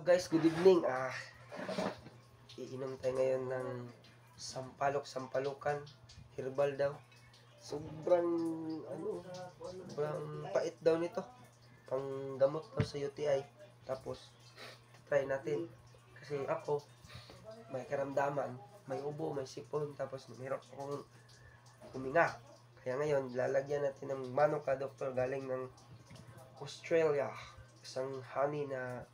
guys, good evening. Iinom tayo ngayon ng sampalukan, herbal daw. Sobrang pait daw nito. Panggamot daw sa UTI. Tapos try natin. Kasi ako may karamdaman, may ubo, may sipon, tapos mahirap akong huminga. Kaya ngayon, lalagyan natin ng Manuka Doctor galing ng Australia. Isang honey na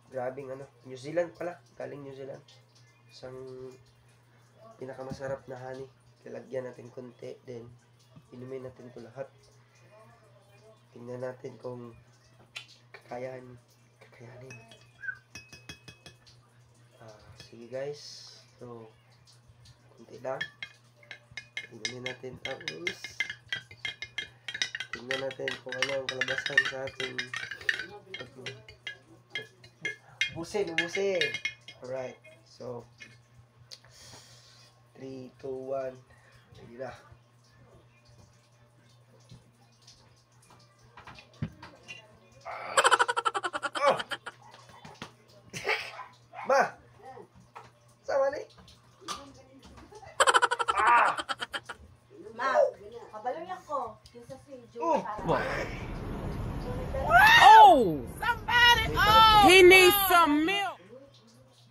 grabing New Zealand pala, galing New Zealand. Isang pinakamasarap na honey. Lalagyan natin konti, then inumin natin ito lahat. Tingnan natin kung kakayanin. Sige guys, so konti lang. Inumin natin tapos tingnan natin kung ano ang kalabasan sa ating busin. Alright, so 3, 2, 1, sige na. Ma! Sama ni? Ma, kabaloy ako. Kinsa si Oh! Oh! Somebody! Oh! He needs some milk!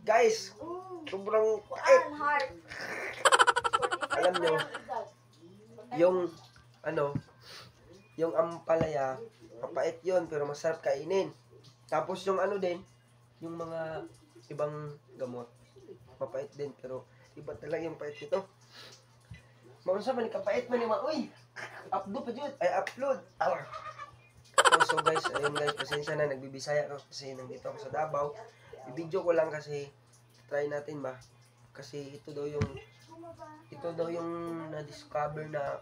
Guys, sobrang pait. heart. Alam nyo, yung ampalaya, mapait yun, pero masarap kainin. Tapos yung din, yung mga ibang gamot, mapait din, pero iba talaga yung pait nito. Maunsa man kapait man yung uy, upload. So guys, ayun guys, pasensya na, nagbibisaya ako kasi nandito ako sa Davao. I-video ko lang kasi try natin ba, kasi ito daw yung na-discover na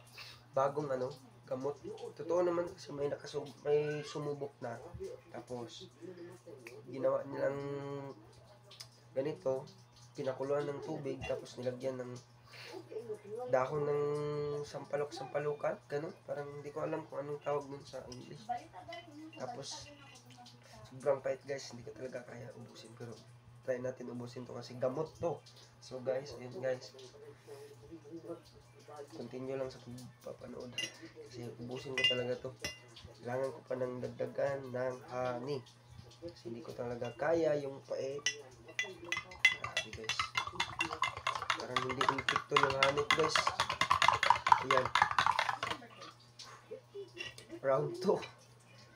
bagong gamot. Totoo naman kasi may sumubok na. Tapos ginawa nilang ganito, pinakuluan ng tubig, tapos nilagyan ng dahon ng sampalukan, ganun. Parang hindi ko alam kung anong tawag nun sa English. Tapos sobrang pait guys, hindi ko talaga kaya ubusin, pero try natin ubusin to kasi gamot to. So guys, ayun guys, continue lang sa pagpapanood kasi ubusin ko talaga to. Kailangan ko pa ng dagdagan ng honey kasi hindi ko talaga kaya yung pait. Grabe guys, parang hindi infecto yung honey guys. Ayan, round 2.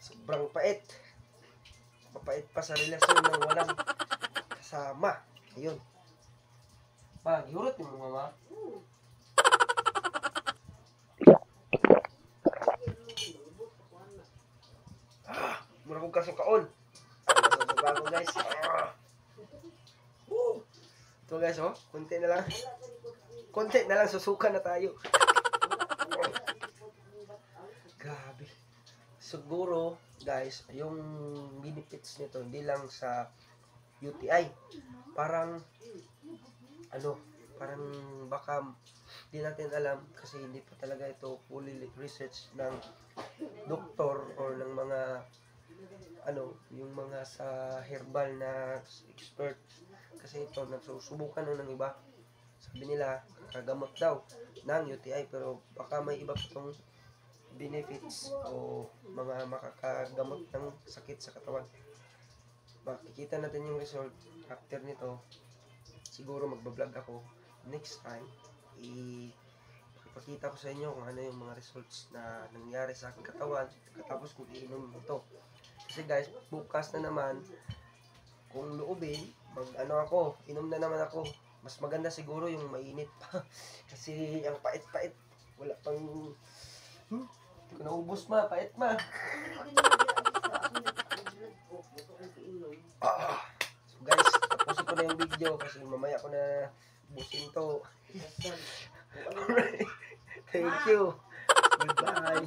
Sobrang pait, mapait pa sa relasyon ng walang kasama. Ayun, hurot yung mga mama. Mura kong kasukaon. Nasusuka ko guys. Ito guys, konti na lang susuka na tayo. Grabe. Siguro guys, yung benefits nito hindi lang sa UTI. Parang parang baka hindi natin alam kasi hindi pa talaga ito fully research ng doktor or ng mga yung mga sa herbal na expert. Kasi ito nagsusubukan ng iba. Sabi nila kagamot daw ng UTI, pero baka may iba pa itong benefits o mga makakagamot ng sakit sa katawan. Makikita natin yung result after nito. Siguro magbablog ako next time. Ipakita ko sa inyo kung ano yung mga results na nangyari sa aking katawan katapos kong iinom ito. Kasi guys, bukas na naman kung loobin, inom na naman ako. Mas maganda siguro yung mainit pa. Kasi ang pait-pait, wala pang hindi ko naubos pait ma. So guys, tapusin ko na yung video kasi mamaya ko na busin to. Alright. Thank you. Goodbye.